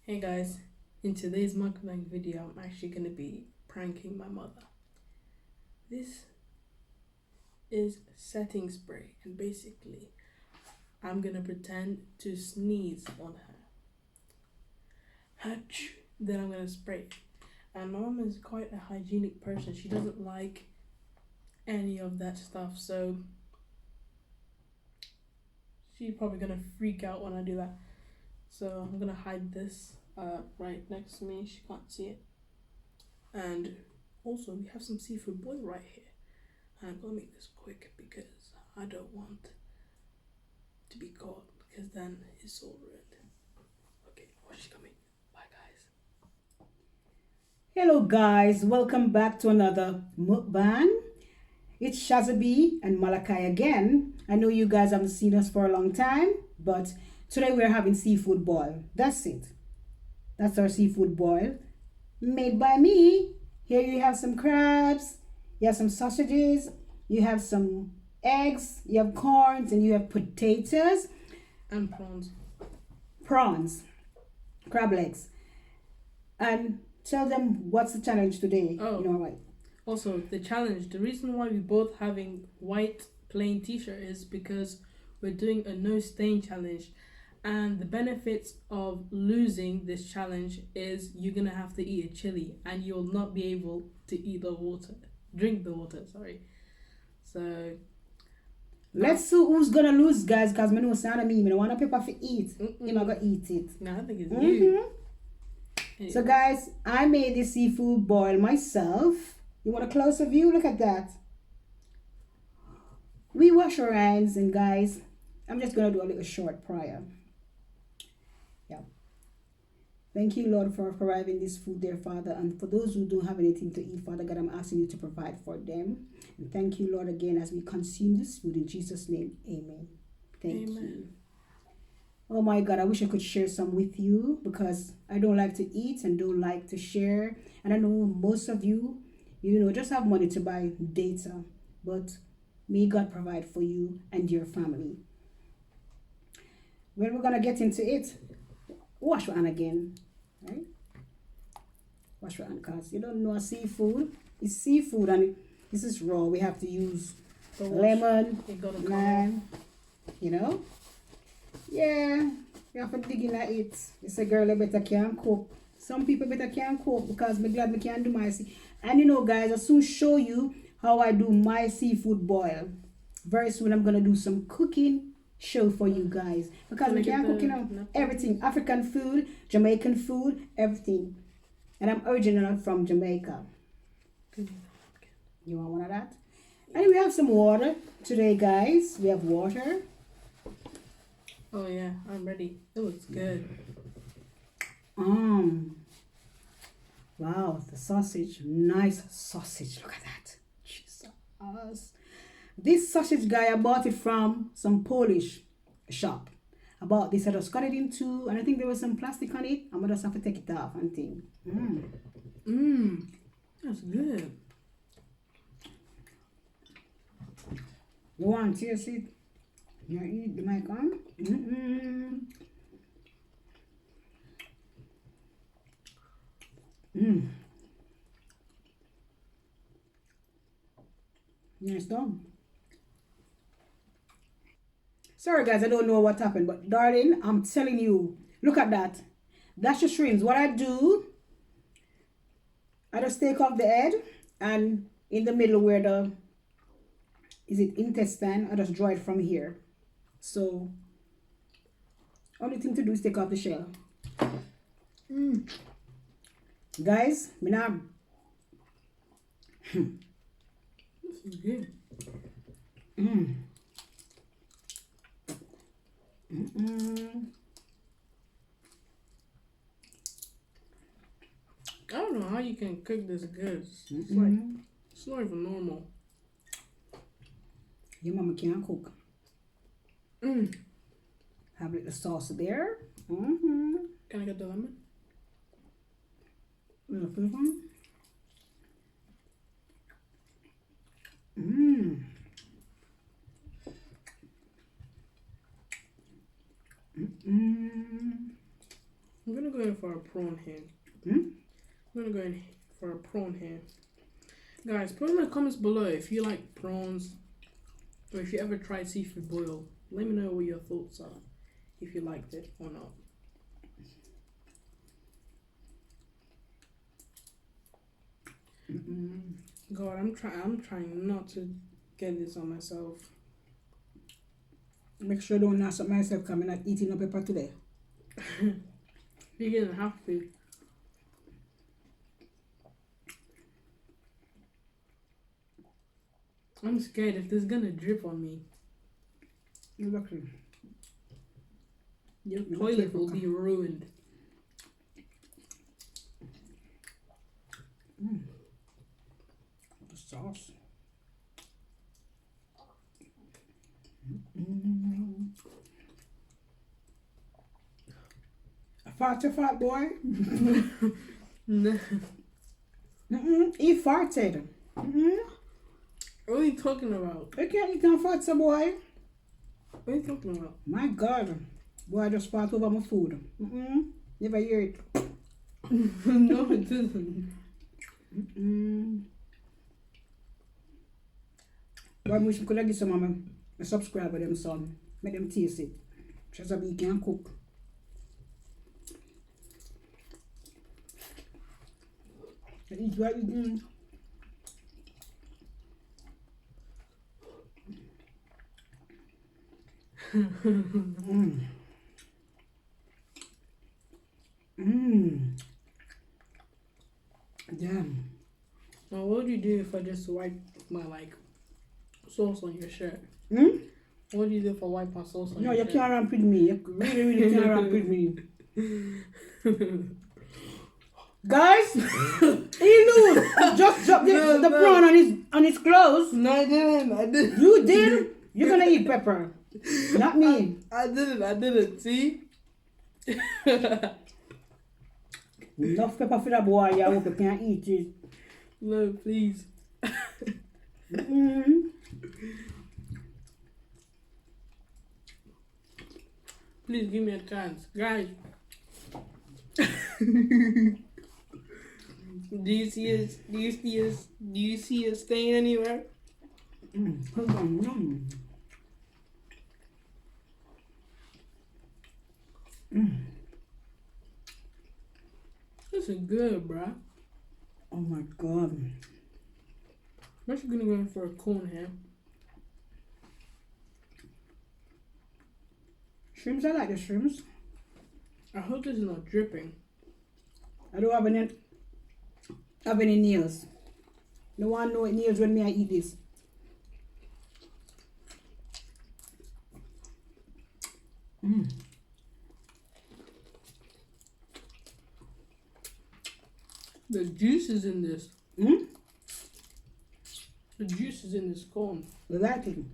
Hey guys, in today's mukbang video, I'm actually going to be pranking my mother. This is setting spray, and basically, I'm going to pretend to sneeze on her. Hatch. Then I'm going to spray it. And my mom is quite a hygienic person. She doesn't like any of that stuff, so she's probably going to freak out when I do that. So I'm going to hide this right next to me. She can't see it. And also, we have some seafood boil right here. And I'm gonna make this quick because I don't want to be caught because then it's all ruined. Okay, watch she coming. Bye, guys. Hello guys, welcome back to another mukbang. It's Shazabi and Malachi again. I know you guys haven't seen us for a long time, but today we're having seafood boil. That's it. That's our seafood boil made by me. Here you have some crabs, you have some sausages, you have some eggs, you have corns, and you have potatoes. And prawns. Prawns, crab legs. And tell them what's the challenge today. Oh. You know what? Also, the challenge. The reason why we both having white plain t-shirt is because we're doing a no stain challenge. And the benefits of losing this challenge is you're gonna have to eat a chili and you'll not be able to drink the water, sorry. So let's see who's gonna lose, guys, because I know son of me, I want a paper for eat. I'm not gonna eat it. No, I think it's you. So guys, I made this seafood boil myself. You want a closer view? Look at that. We wash our hands, and guys, I'm just gonna do a little short prayer. Yeah. Thank you, Lord, for providing this food, dear Father. And for those who don't have anything to eat, Father God, I'm asking you to provide for them. And thank you, Lord, again, as we consume this food. In Jesus' name, amen. Thank you. Oh my God, I wish I could share some with you because I don't like to eat and don't like to share. And I know most of you, just have money to buy data. But may God provide for you and your family. Well, we're going to get into it. Wash your hand again. Right? Wash your hand because you don't know seafood. It's seafood and this is raw. We have to use lemon, lime, Yeah, you have to dig in at it. It's a girl that better can cook. Some people better can cook because I'm glad we can do my sea. And guys, I'll soon show you how I do my seafood boil. Very soon I'm going to do some cooking show for you guys. Because we can cook, everything. African food, Jamaican food, everything. And I'm original from Jamaica. You want one of that? And we have some water today, guys. We have water. Oh yeah, I'm ready. It looks good. Wow, the sausage. Nice sausage. Look at that. Jesus. This sausage guy, I bought it from some Polish shop. I bought this. I just cut it in two, and I think there was some plastic on it. I'm gonna just have to take it off and think. That's good. You want to taste it? You eat the mic on? Nice done. Sorry guys, I don't know what happened, but darling, I'm telling you, look at that. That's your shrimps. What I do, I just take off the head and in the middle where the intestine, I just draw it from here. So only thing to do is take off the shell. Guys, This is good. I don't know how you can cook this good. It's not even normal. Your mama can't cook. Have a little sauce there. Can I get the lemon? I'm gonna go in for a prawn here. Hmm? I'm gonna go in for a prawn here. Guys, put in the comments below if you like prawns or if you ever tried seafood boil. Let me know what your thoughts are. If you liked it or not. God, I'm trying not to get this on myself. Make sure I don't mess up myself because I'm not eating no pepper today. You're gonna have to. I'm scared if this is gonna drip on me. Exactly. Your toilet will be ruined. The sauce. A fart boy. No. He farted. What are you talking about? You can't eat no farts, boy. What are you talking about? My God. Boy, I just fart over my food. Never hear it. No, it didn't. Boy, I wish I could have given some of my subscriber them son. Make them taste it. Just so he can cook. Eat what you Damn. Well, what would you do if I just wipe my sauce on your shirt? What would you do if I wipe my sauce on No, your you shirt? can't ramp with me. You really can't ramp with me. Guys, he knew. Just dropped the prawn on his clothes. No, I didn't. You did? You're gonna eat pepper. Not me. I didn't. See? Enough pepper for that boy. I hope you can't eat it. No, please. Please give me a chance. Guys. Do you see it staying anywhere? Hold on. This is good, bruh. Oh my God. I'm actually gonna go in for a corn here. Shrimps, I like the shrimps. I hope this is not dripping. I don't have any nails. No one know nails when I eat this. The juice is in this. The juice is in this corn. Exactly.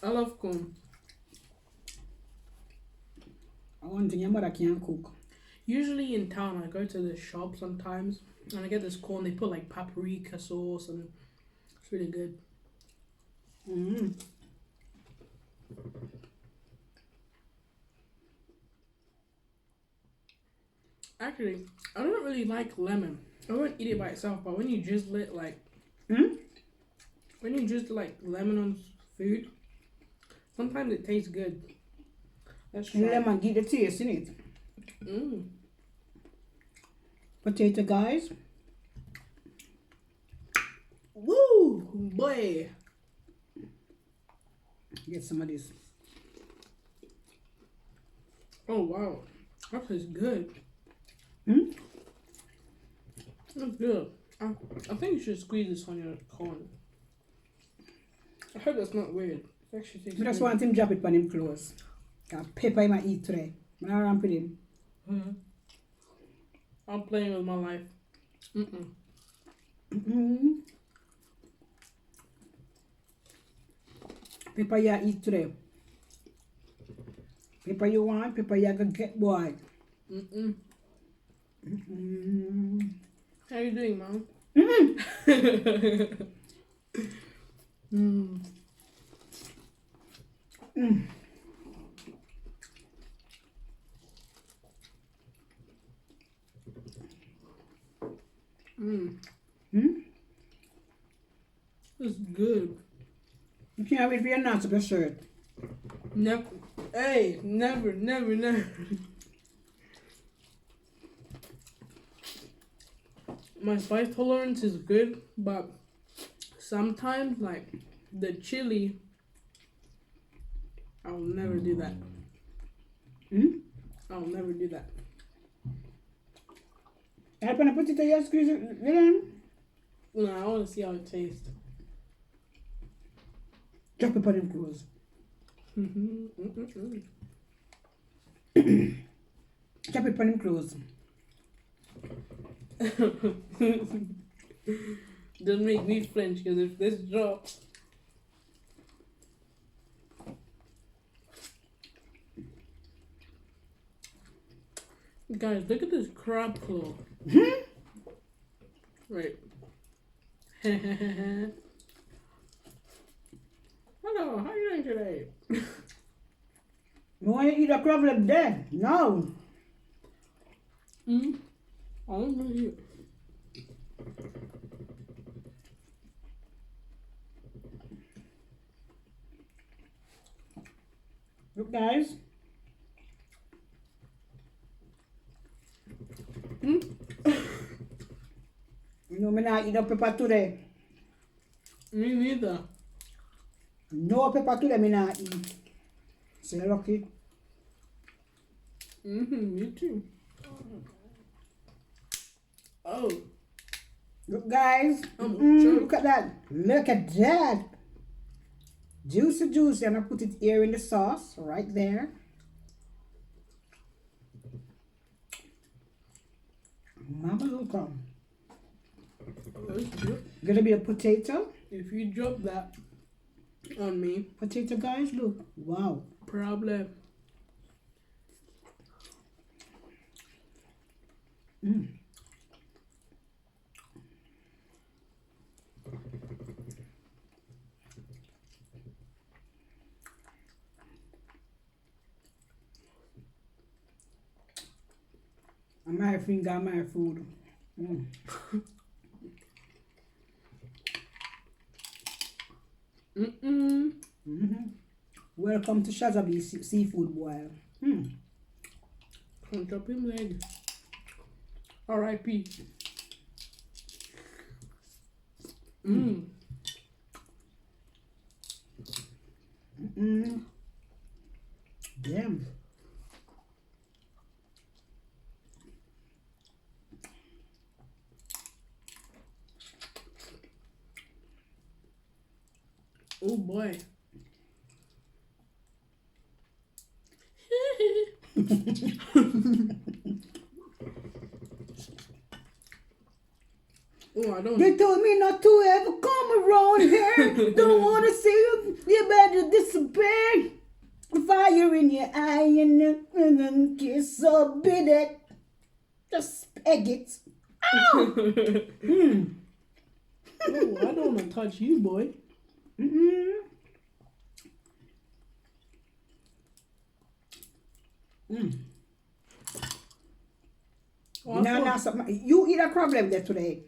I love corn. I want to your mother can't cook. Usually in town, I go to the shop sometimes and I get this corn. They put like paprika sauce and it's really good. Actually, I don't really like lemon. I won't eat it by itself, but when you drizzle it when you drizzle lemon on food, sometimes it tastes good. Let's try. Lemon give the taste in it. Potato, guys. Woo, boy. Get some of this. Oh wow, that tastes good. That's good. I think you should squeeze this on your corn. I hope that's not weird. It actually tastes I just good. want him drop it on him clothes. Got pepper him eat today. I'm not ramp with him. I'm playing with my life. Pepper you eat today. Pepper you want, pepper you gonna get, boy. How you doing, Mom? It's good. You can't wait for your nuts up your shirt. Never. Hey, never. My spice tolerance is good, but sometimes, like, the chili, I'll never do that. I'll never do that. I'm gonna put it to your squeeze it. No, I want to see how it tastes. Drop it on them clothes. Drop it on them clothes. Don't make me flinch, because if this drops. Guys, look at this crab claw. Right. Hello, how are you doing today? You want to eat a crab leg there? No. I don't know you. Look, guys. You know me not eat no pepper today. Me neither. No pepper today me not eat. Say lucky. Me too. Oh. Look, guys. Sure. Look at that. Look at that. Juicy. And I put it here in the sauce. Right there. Mama, look on. Gonna be a potato. If you drop that on me, Potato, guys. Look. Wow. problem. My finger, my food. Welcome to Shazabi Seafood Boil. Can't drop him leg. R.I.P. Damn. Oh boy. Oh, I don't. They told me not to ever come around here. Don't want to see you. You better disappear. Fire in your eye and then kiss so bitter. Just peg it. Ow! Oh, I don't want to touch you, boy. No, you eat a crab leg there today.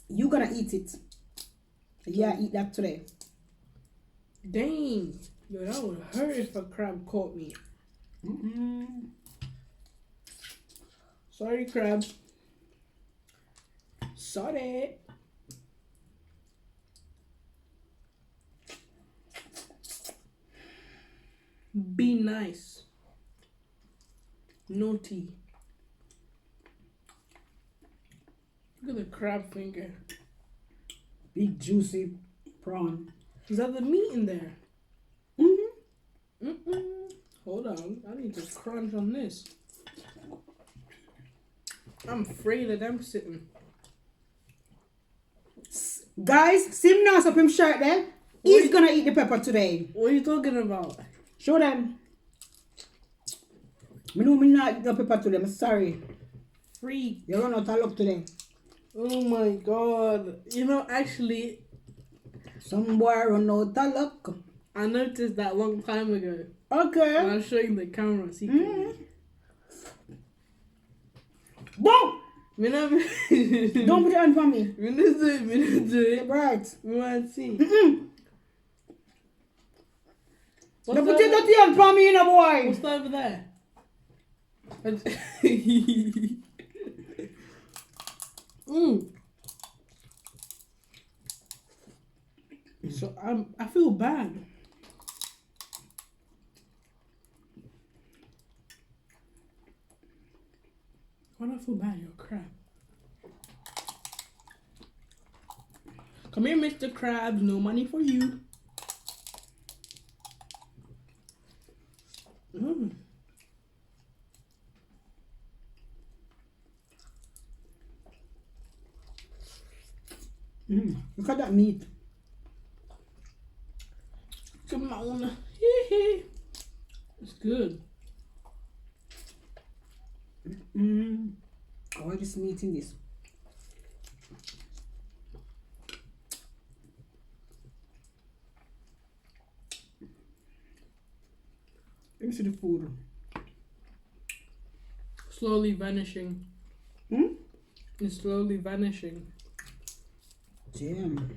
You gonna eat it. Yeah, eat that today. Dang. Yo, that would hurt if a crab caught me. Sorry, crab. Sorry. Be nice. Naughty. Look at the crab finger. Big juicy prawn. Is that the meat in there? Hold on. I need to crunch on this. I'm afraid of them sitting. Guys, see him now up him shirt there. He's gonna eat the pepper today. What are you talking about? Show them. Me know me not eat the pepper today. I'm sorry. Freak. You run out of luck today. Oh my god. You know, actually, Some boy run out of luck. I noticed that long time ago. Okay. I'll show you the camera secretly. Boom! Me not. Don't put your hand for me. Me not do it. Me not do it. Right. Me want to see. Don't put your dirty hand for me, you know, boy. What's over there? So I feel bad. Why do I feel bad? You're a crab. Come here, Mr. Krabs. No money for you. Look at that meat. Come on. It's good. All this meat in this. Let me see the food. Slowly vanishing. It's slowly vanishing. Damn.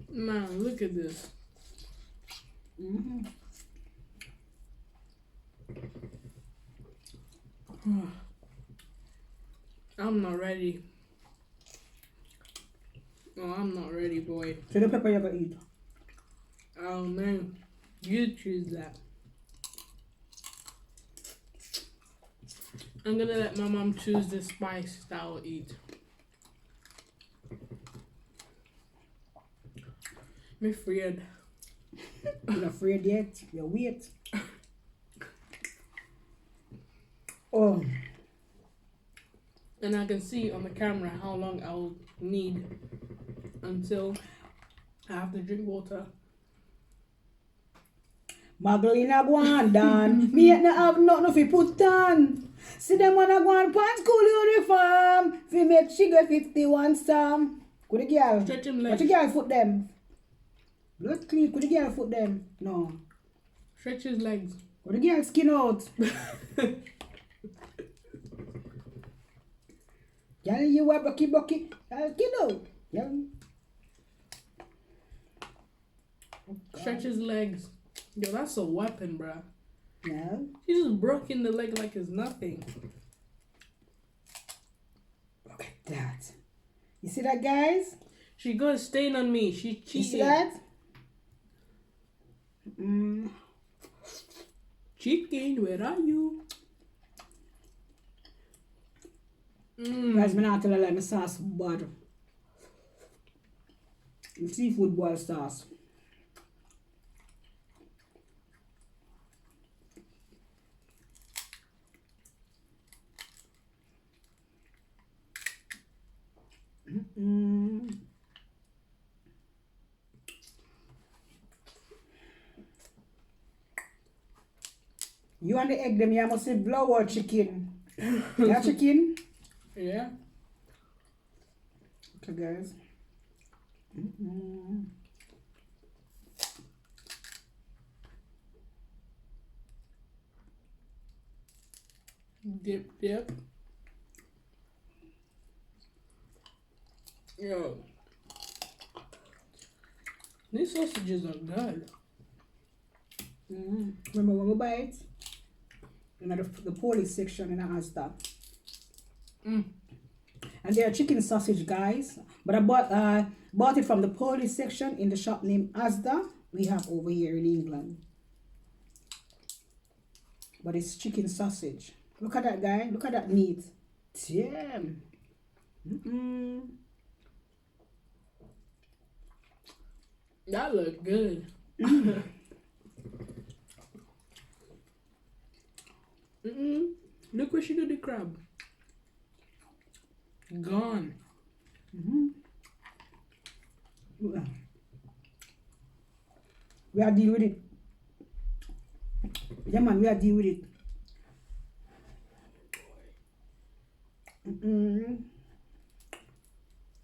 Man, look at this. I'm not ready. Oh, I'm not ready, boy. So the pepper you ever eat? Oh man, you choose that. I'm gonna let my mom choose the spice that I'll eat. I'm afraid. You're not afraid yet? You wait. Oh. And I can see on the camera how long I'll need until I have to drink water. Magdalena go on dan. Me ain't not have nothing to put on. See them when I go on pan school uniform. Fi make she get 51 stamp. Could the girl? Stretch him What legs. the girl foot them? Blood clean. Could the girl foot them? No. Stretch his legs. Could the girl skin out? Girl, you a bucky. Skin out. Yeah. Stretch his legs. Yo, that's a weapon, bruh. No. She just broke in the leg like it's nothing. Look at that. You see that, guys? She got a stain on me. She cheated. You see that? Chicken, where are you? Guys, me not tell you like my sauce bad. The seafood boil sauce. You and the egg them, you must say blow or chicken. That chicken? Yeah. Okay, guys. Dip. Yo. These sausages are good. Remember when we buy it? In the police section in Asda. And they are chicken sausage, guys. But I bought it from the police section in the shop named Asda. We have over here in England. But it's chicken sausage. Look at that, guy. Look at that meat. Damn. That look good. Look where she did the crab. Gone. We are deal with it. Yeah, man, we are deal with it.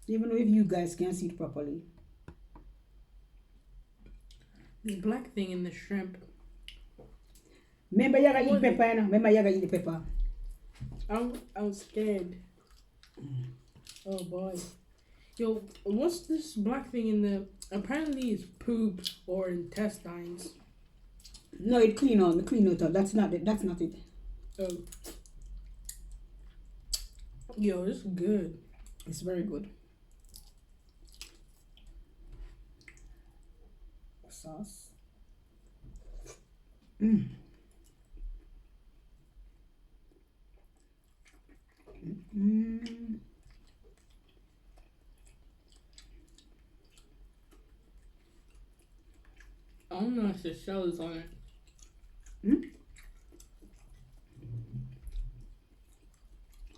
Even though if you guys can't see it properly. The black thing in the shrimp. Remember you gotta eat pepper, you know? Remember you gotta eat the pepper. I'm scared. Oh boy. Yo, what's this black thing in the? Apparently, it's poop or intestines. No, it clean it out. That's not it. That's not it. Oh. Yo, this is good. It's very good. Sauce. Mm. Mm. I don't know if the shell is on it. Mm.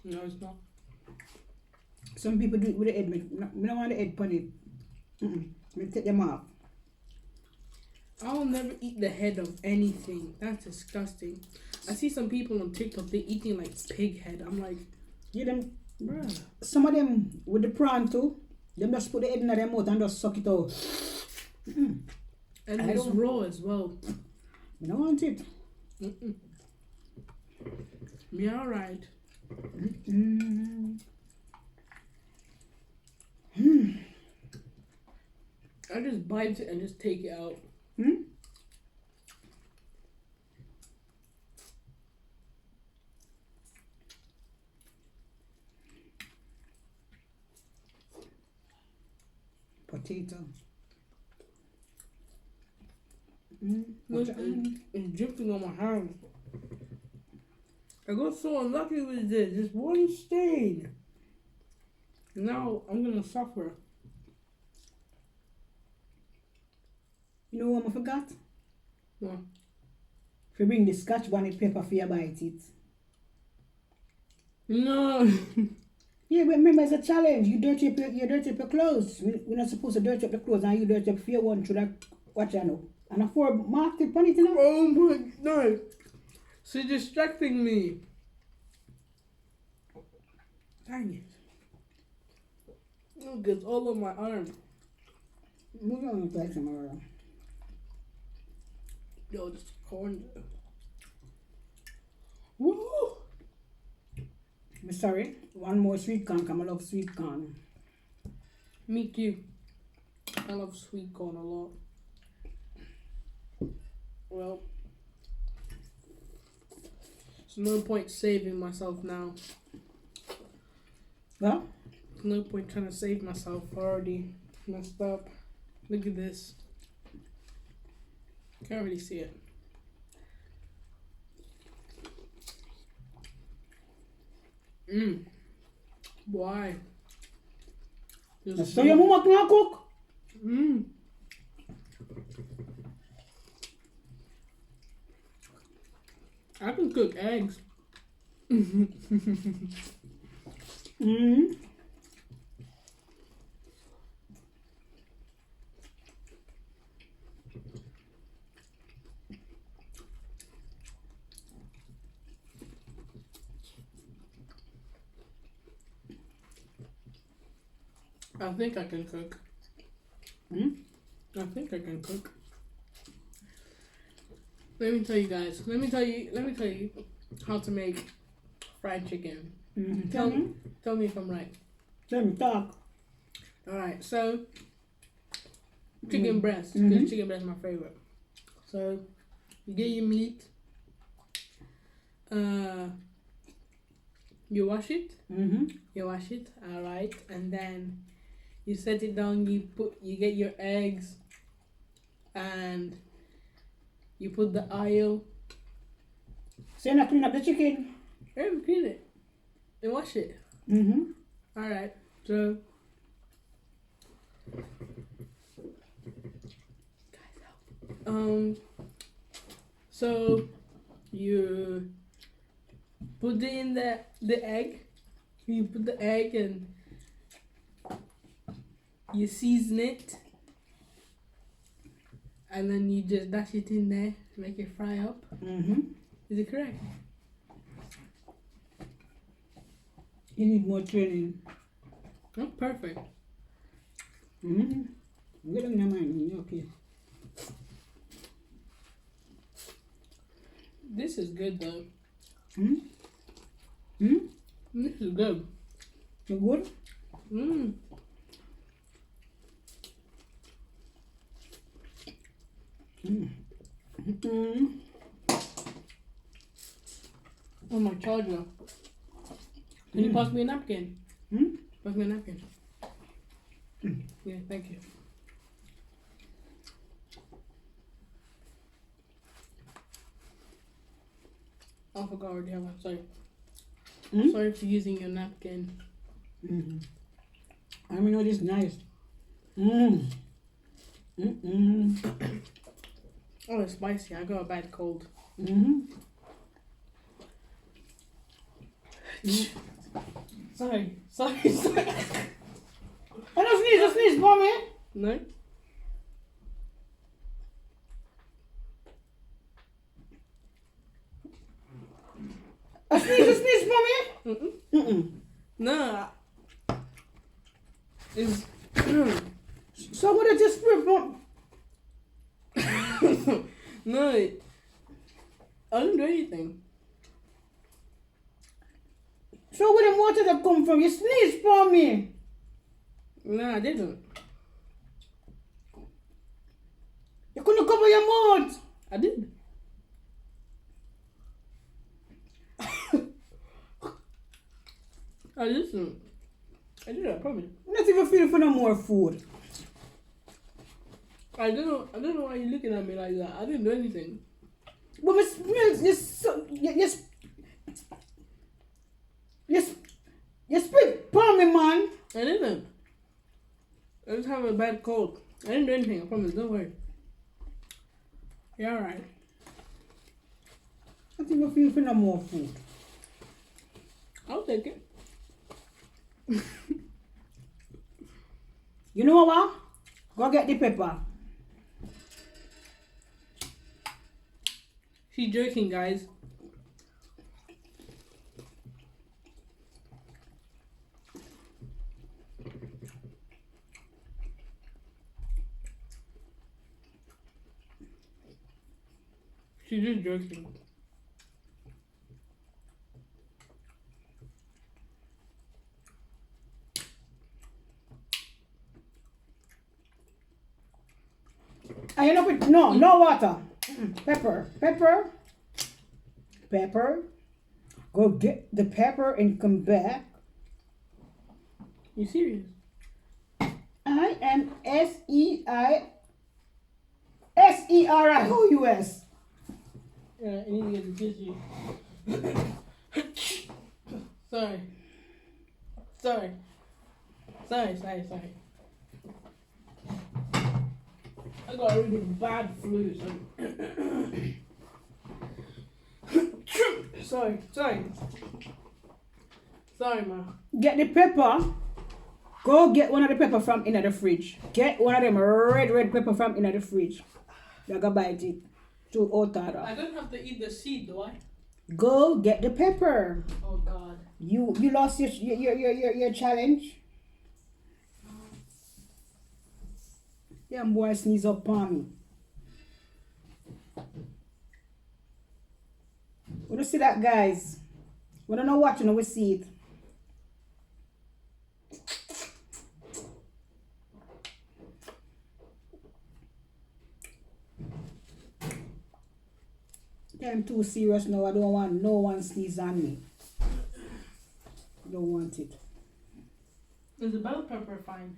No, it's not. Some people do it with the head. I don't want the head on it. Me take them off. I'll never eat the head of anything. That's disgusting. I see some people on TikTok, they eating like pig head. I'm like, Yeah, them. bruh. Some of them with the prawn too. Them just put the head in their mouth and just suck it out. And I it's don't- raw as well. I don't want it. Me alright. Mm. I just bite it and just take it out. Hmm? Potato. Look, it's dripping on my hand. I got so unlucky with this. Just one stain. Now I'm gonna suffer. You know what I forgot? What? If you bring the scotch bonnet pepper for you bite it. No. Yeah, but remember it's a challenge. You dirty up your clothes. We're not supposed to dirty up the clothes and you dirty up your one through that what you know. And a 4 marked it on it, you know? Oh my god. She's distracting me. Dang it. Look, it's all on my arm. We're going to take some more. Yo, just corn. Woo! I'm sorry. One more sweet corn, because I love sweet corn. Me too. I love sweet corn a lot. Well, there's no point saving myself now. Well, There's no point trying to save myself. I already messed up. Look at this. Can't really see it. Why? so your mama can cook? I can cook eggs. I think I can cook. I think I can cook. Let me tell you guys. Let me tell you how to make fried chicken. Tell me if I'm right. Tell me, talk. All right. So chicken breast. Because chicken breast is my favorite. So you get your meat. You wash it. You wash it. All right, and then you set it down. You get your eggs, and you put the oil. So you're not clean up the chicken? And clean it. And wash it. All right. So. So you put it in the egg. You put the egg and you season it, and then you just dash it in there, make it fry up. Is it correct? You need more training. Oh, perfect. Get on your mind. Okay. This is good though. Hmm? This is good. You good? Mmm. Oh, my charger. Can you pass me a napkin? Pass me a napkin. Yeah, thank you. I forgot already have one. Sorry. Sorry for using your napkin. I mean, it is nice. Oh, it's spicy. I got a bad cold. Sorry. I don't sneeze, mommy. No? I sneeze, mommy. No. It's... So what did you spray, mom? No. I didn't do anything. So where the water that come from? You sneeze for me. No, I didn't. You couldn't cover your mouth. I did. I didn't. I did, I promise. Not even feeling for no more food. I don't know why you're looking at me like that. I didn't do anything. But my smells you spit for me, man. I didn't. I just have a bad cold. I didn't do anything, I promise. Don't worry. You're alright. Not even feeling for no more food. I'll take it. You know what? Go get the pepper. She's joking, guys. She's just joking. And you know put no water. Pepper. Go get the pepper and come back. You serious? I am SERIOUS. Yeah, I need to get the tissue. Sorry. I got a really bad flu, so. Sorry, ma. Get the pepper. Go get one of the pepper from in the fridge. Get one of them red pepper from in the fridge. You gotta bite it. To otada. I don't have to eat the seed, do I? Go get the pepper. Oh God. You lost your challenge. Yeah, boy, sneeze up on me. We don't see that, guys. We don't know what, we see it. I'm too serious now. I don't want no one sneeze on me. I don't want it. Is the bell pepper fine?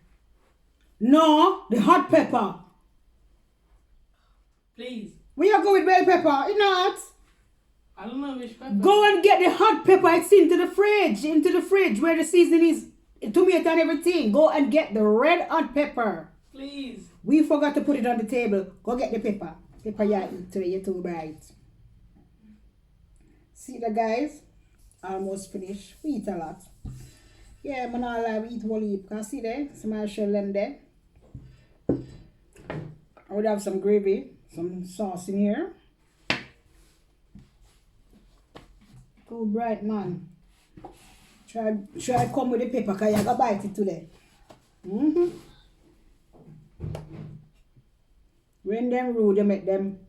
No, the hot pepper. Please. Where you go with bell pepper? It's not. I don't know which pepper. Go and get the hot pepper. It's into the fridge where the seasoning is, tomato and everything. Go and get the red hot pepper. Please. We forgot to put it on the table. Go get the pepper. Pepper you're too bright. See the guys? Almost finished. We eat a lot. Yeah, I'm not allowed to eat whole heap. Can you see there? Some shell them there. I would have some gravy, some sauce in here. Go bright, man. Try come with the pepper because you gotta bite it today. When them rude, they make them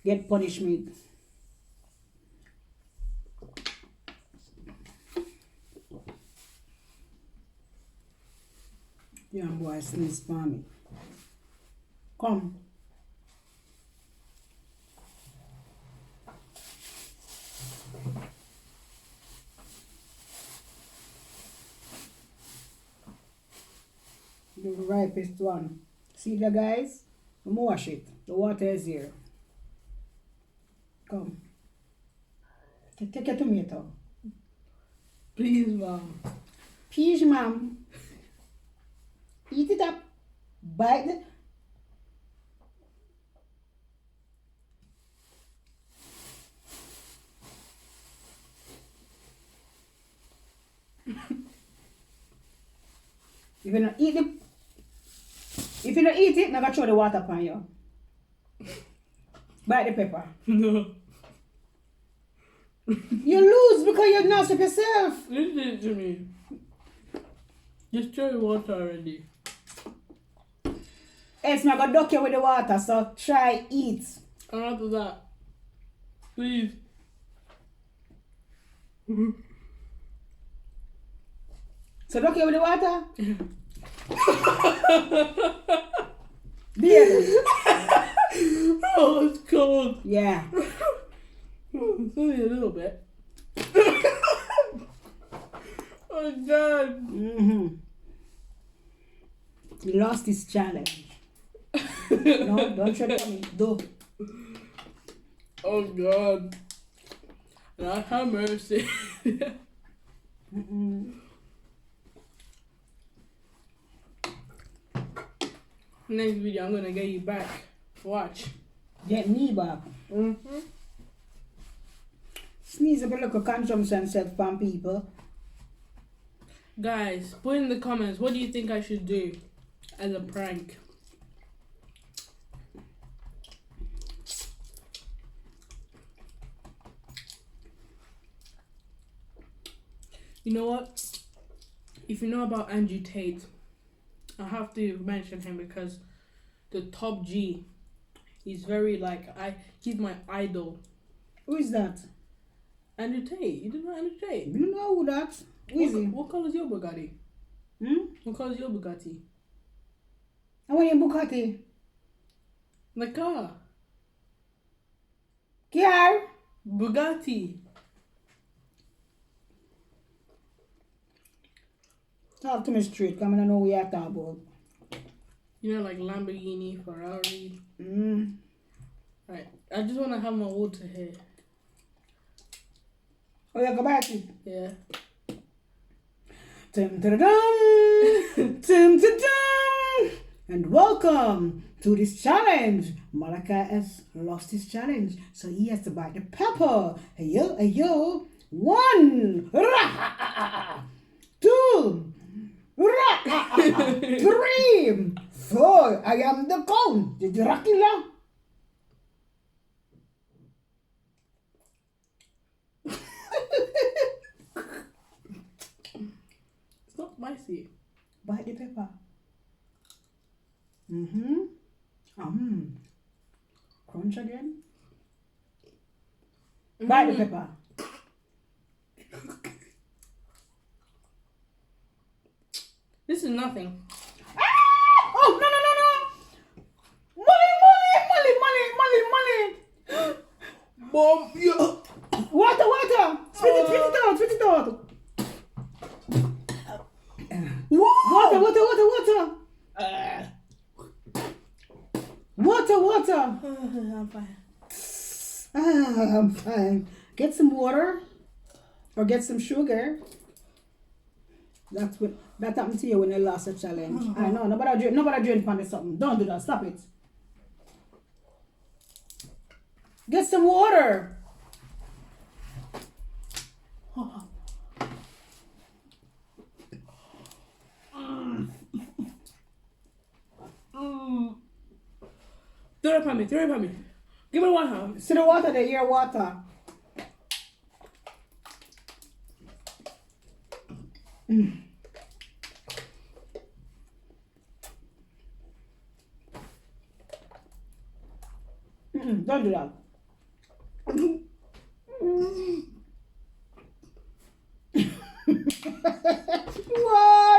get punishment. Young boy sneeze for me. Come. The ripest one. See the guys? I'm wash it. The water is here. Come. Take your tomato. Please, mom. Peach, ma'am. Eat it up. Bite it. If you don't eat it, I'm gonna throw the water upon you. Bite the pepper. No. You lose because you're not up yourself. Listen to me. Just throw the water already. It's not gonna duck you with the water, so try eat. I'm not do that. Please. So duck you with the water? Baby. Oh, it's cold. Yeah. It's only a little bit. Oh, God. Mm-hmm. He lost his challenge. No, don't try to me. Do. Oh, God. God have mercy. Mm-mm. Next video, I'm gonna get you back. Watch. Get me back. Mm-hmm. Sneeze up a little consumption set from people. Guys, put in the comments, what do you think I should do as a prank? You know what? If you know about Andrew Tate, I have to mention him because the top G, he's very he's my idol. Who is that? Andrew Tate. You don't know Andrew Tate? You know who that? Who is he? What color is your Bugatti? What color is your Bugatti? I want your Bugatti. The car. Car? Bugatti. Talk to me straight. Come on, I know what you're talking about. You know, like Lamborghini, Ferrari. Mm. Right. I just want to have my water here. Oh, yeah, go back. Yeah. Tim to dum, tim to dum, and welcome to this challenge. Malachi has lost his challenge, so he has to bite the pepper. Hey yo, 1, 2, 3, 4. I am the count. The Dracula. It's not spicy. Bite the pepper. Crunch again. Bite the pepper. This is nothing. Oh, no. Molly. Mom, yeah. Water. Spit it out. Whoa. Water. I'm fine. I'm fine. Get some water or get some sugar. That happened to you when you lost a challenge. I know. Nobody drink from this something. Don't do that. Stop it. Get some water. Throw it upon me. Give me water. See the water there, your water. Don't do that. Why?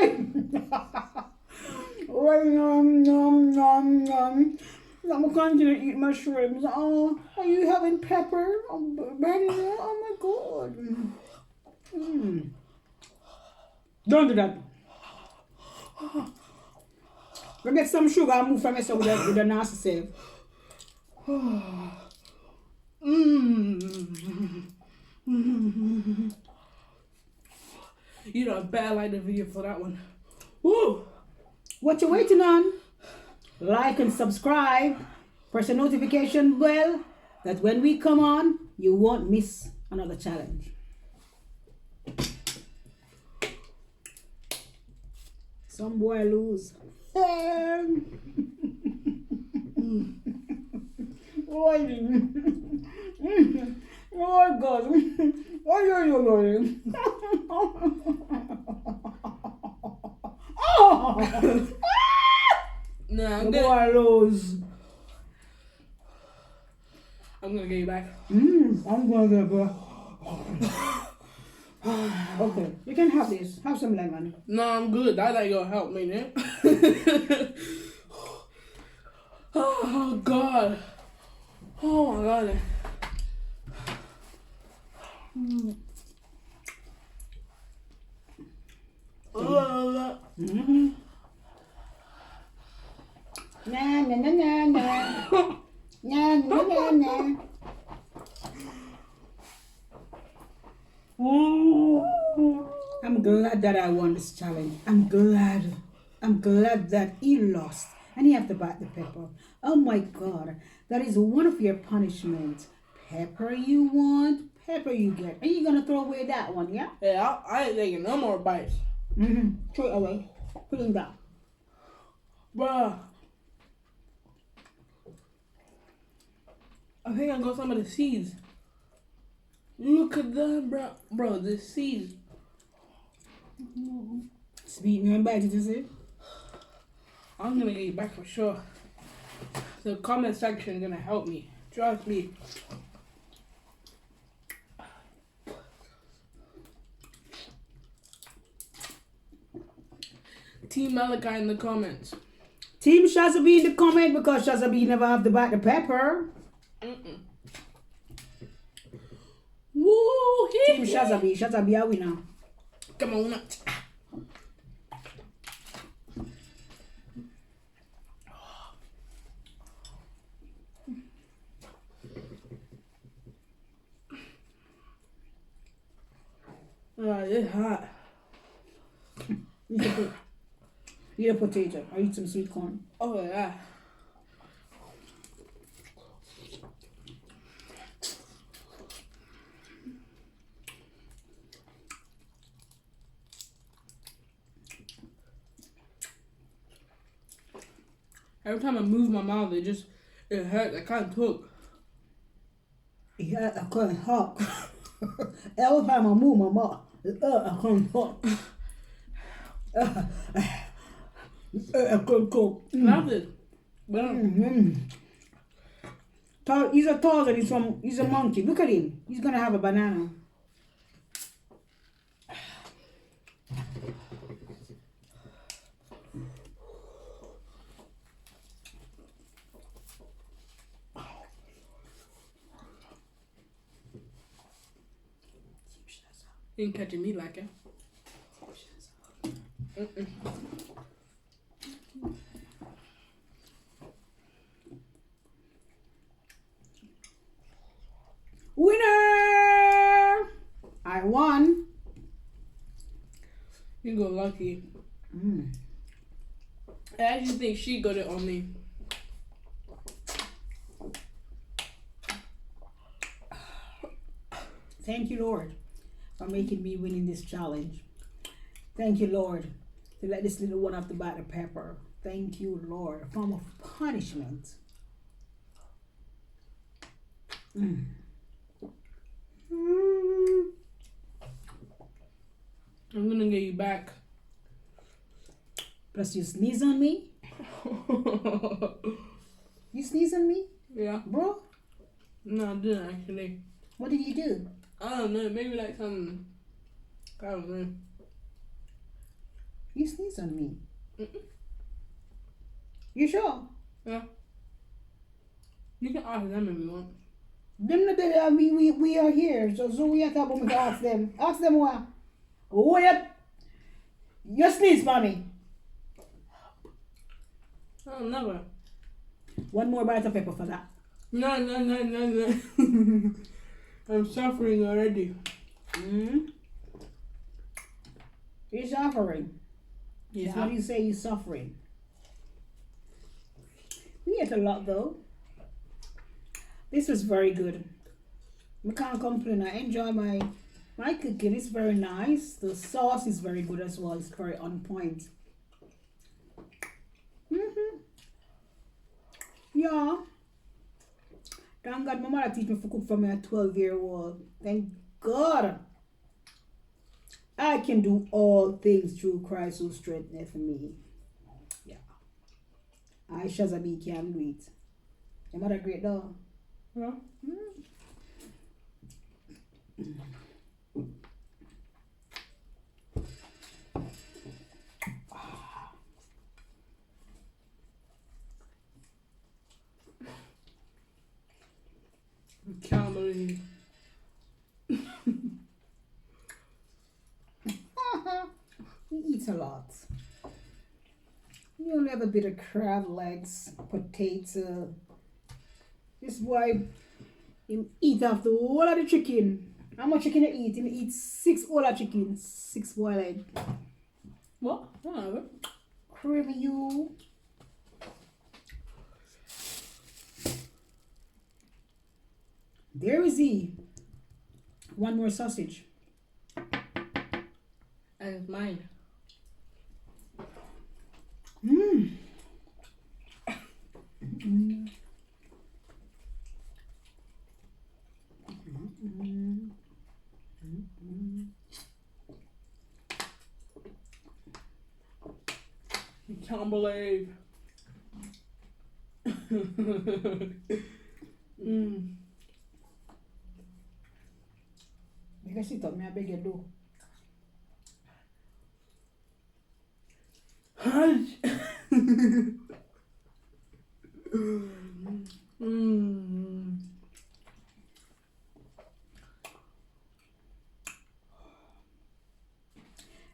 wanting to eat mushrooms. Oh, are you having pepper? Oh, burning it? Oh my god. Don't do that. Go get some sugar and move from yourself with the nasty self. You know, better like the video for that one. Woo! What you waiting on? Like and subscribe. Press the notification bell that when we come on, you won't miss another challenge. Some boy lose. Oh God. Nah, The boy lose. I'm gonna get you back. I'm gonna get back. Okay, you can have this. Have some lemon. No, I'm good. That ain't gonna help me, man. Oh God. Oh my God. Na na na na na. Na na na na. I'm glad that I won this challenge. I'm glad that he lost and he have to bite the pepper. Oh my God, that is one of your punishments. Pepper you want, pepper you get. Are you gonna throw away that one, yeah? Yeah, I ain't taking no more bites. Throw it away. Put it down. Bruh. I think I got some of the seeds. Look at that, bro. Bro, the seeds. Speak me and bite it, you see? I'm gonna get you back for sure. The comment section is gonna help me. Trust me. Team Malachi in the comments. Team Shazabi in the comment because Shazabi never have to bite the pepper. Woo! Team Shazabi are winner. Come on. It's hot. Eat a potato. I eat some sweet corn. Oh yeah. Every time I move my mouth, it hurts. I can't talk. Yeah, I can't talk. Every time I move my mouth, I can't talk. I can't talk. Nothing. He's a Tarzan. He's a monkey. Look at him. He's gonna have a banana. You ain't catching me like it. Winner! I won. You go lucky. I actually think she got it on me. Thank you, Lord, for making me win in this challenge. Thank you, Lord, to let this little one have to bite the pepper. Thank you, Lord, a form of punishment. I'm gonna get you back. Plus, you sneeze on me. You sneeze on me? Yeah. Bro? No, I didn't actually. What did you do? I don't know. Maybe like some. I don't know. You sneeze on me. You sure? Yeah. You can ask them if you want. Them not there, we are here. So we have to have to ask them. Ask them what? Oh, you sneeze, mommy. Oh, never. One more bite of pepper for that. No. I'm suffering already. You're suffering. Yeah. That's what you say, you're suffering. We ate a lot though. This was very good. I can't complain. I enjoy my cooking. It's very nice. The sauce is very good as well. It's very on point. Yeah. Thank God my mother teach me to cook from a 12-year-old. Thank God. I can do all things through Christ who strengtheneth me. Yeah. I Shazabi can do it. Your mother great though. Yeah. I can't believe. He eats a lot. We only have a bit of crab legs, potato. This boy, he eat after all of the chicken. How much chicken he eat? He eats 6 all of chicken, 6 boiled egg. What? Whatever. Crave you. There is he. One more sausage. And it's mine. You can't believe. Because he told me I beg you do.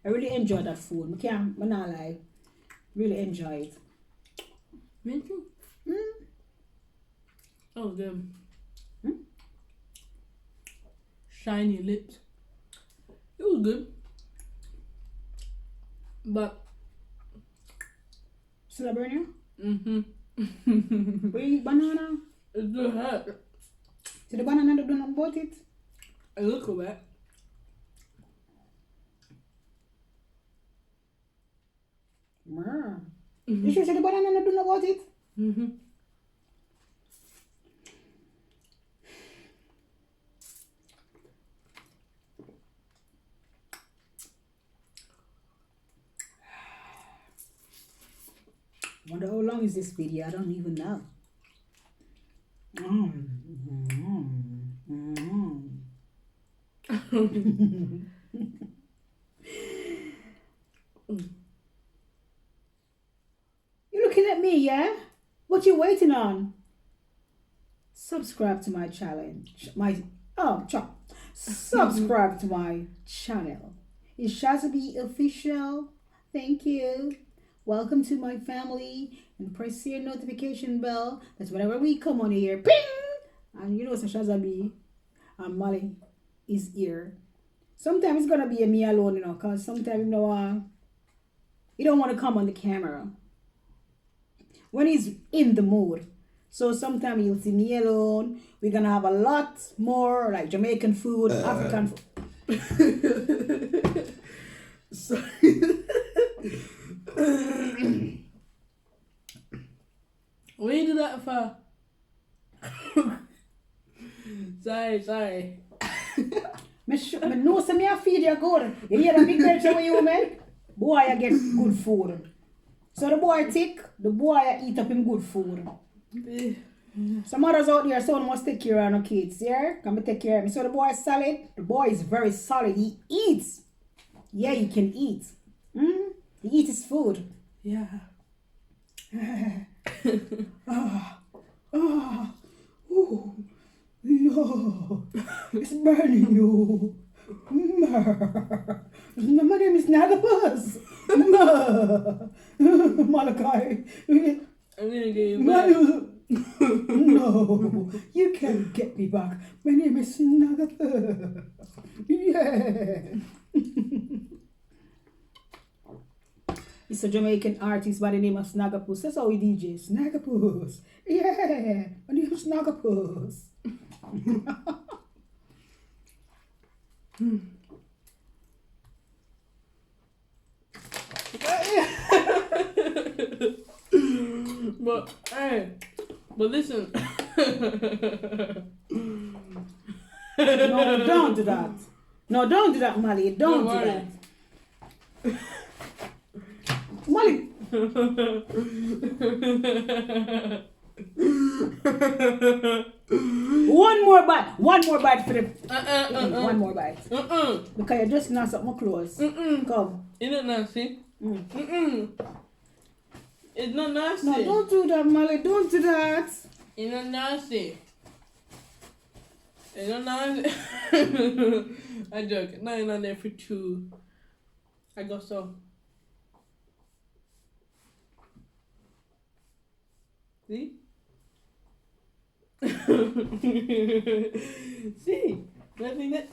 I really enjoy that food. I'm not lie. Really enjoy it. Me too. Oh, good. Shiny lips. It was good. But. Still burn you? Mm-hmm. We eat banana. It's still hot. So the banana don't do nothing about it? A little bit. You sure say the banana don't do nothing about it? Wonder how long is this video? I don't even know. You're looking at me, yeah? What you waiting on? Subscribe to my challenge. Subscribe to my channel. It's Shazabi Official. Thank you. Welcome to my family, and press your notification bell. That's whenever we come on here, ping! And you know, Shazabi and Molly is here. Sometimes it's gonna be me alone, you know, cause sometimes you know, you don't want to come on the camera when he's in the mood. So sometimes you'll see me alone. We're gonna have a lot more like Jamaican food, African food. What you do that for? Sorry. Me know say me a feed you good. You hear that big belcher with you, man? Boy, I get good food. So the boy thick, the boy I eat up him good food. Some others out there, someone must take care of no kids, yeah? Come take care of me. So the boy is solid. The boy is very solid. He eats. Yeah, he can eat. He eats his food. Yeah. Oh, no, it's burning you. My name is Nagapus. Malachi. I'm gonna get you back. No, you can't get me back. My name is Nagapus. Yeah. It's a Jamaican artist by the name of Snagapus. That's how we DJ. Snagapus. Yeah. My name is Snagapus. But hey, but listen. No, don't do that. No, don't do that, Molly. Don't do worry. that. Molly. One more bite. One more bite for the. One more bite. Because you just not up my clothes. Come. It's not nasty. It's not nasty. No, don't do that, Molly. Don't do that. It's not nasty. It's not nasty. I joke. Now you're not there for two. I got some. See? See? Nothing that.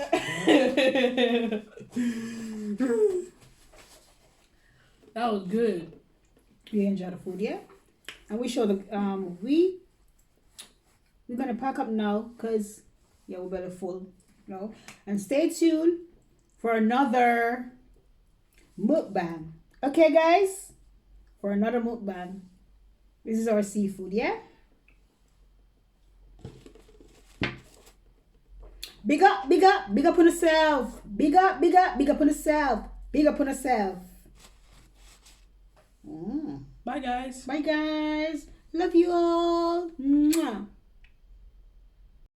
That was good. You enjoy the food, yeah? And we show the we're gonna pack up now because yeah, we're better full, you know. And stay tuned for another mukbang. Okay, guys? For another mukbang. This is our seafood, yeah? Big up, big up, big up on yourself. Big up, big up, big up on yourself. Big up on yourself. Bye, guys. Bye, guys. Love you all. Mwah.